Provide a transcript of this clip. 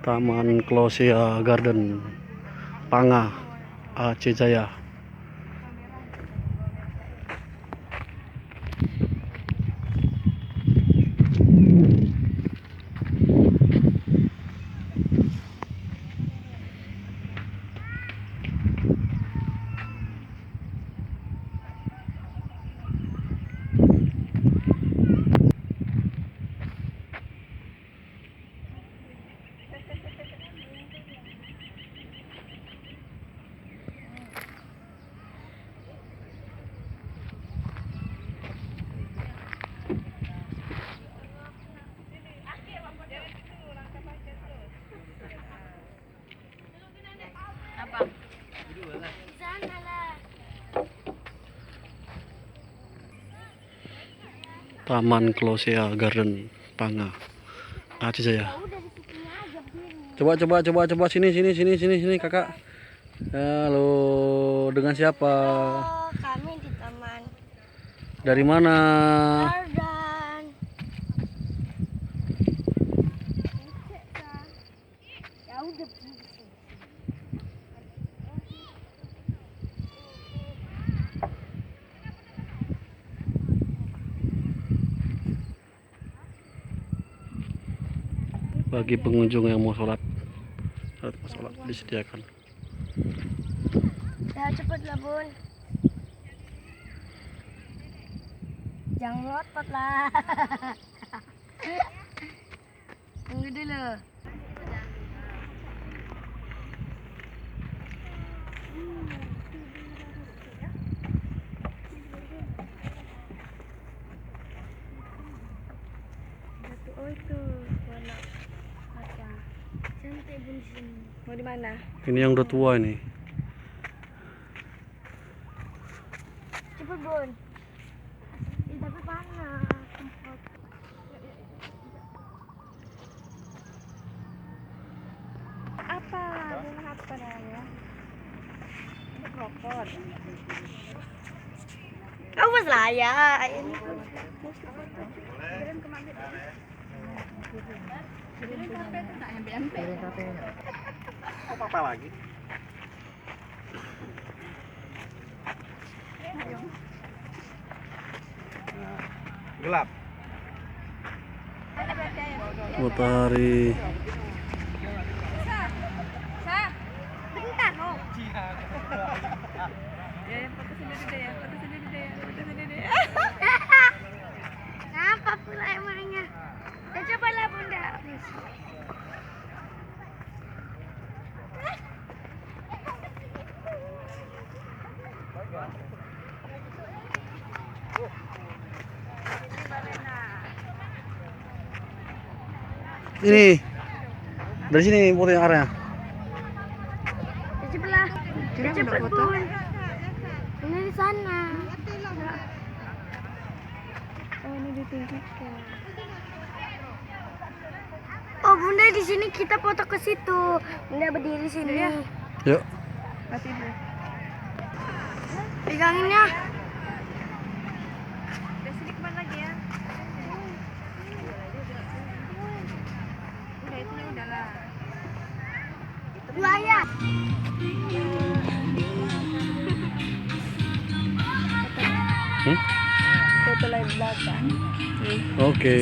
Taman Closea Garden, Panga, Aceh Jaya. Taman Closea Garden, Panga, Aceh Jaya. Coba sini kakak. Halo, dengan siapa? Halo, kami di taman. Dari mana? Garden. Ya udah. Bagi pengunjung yang mau sholat disediakan. Ya cepatlah bun. Jangan ngotot lah. Tunggu dulu. Oh itu warna kaca. Cantik bun sini. Mau di mana? Ini yang udah tua ini. Cepet bun. Tapi panas. Apa? Bunga apa namanya? Ini krokot. Awas lah ya. Ini Apa lagi? Gelap. Matahari. bentar dong. Ya, foto sendiri deh ya, foto sendiri deh ya, foto sendiri deh ya. Kenapa pula emangnya? Ya cobalah bunda. Ini dari sini foto yang arahnya. Ya cobalah. Ya cepet bun. Ini di sana. Oh ini ditunjukkan. Oh bunda di sini kita foto ke situ. Bunda berdiri sini. Yuk. Mati dulu. Pegangin ya. Dari sini kemana lagi ya? Udah itu ya udahlah. Buaya. Hmm? Foto live belakang. Oke.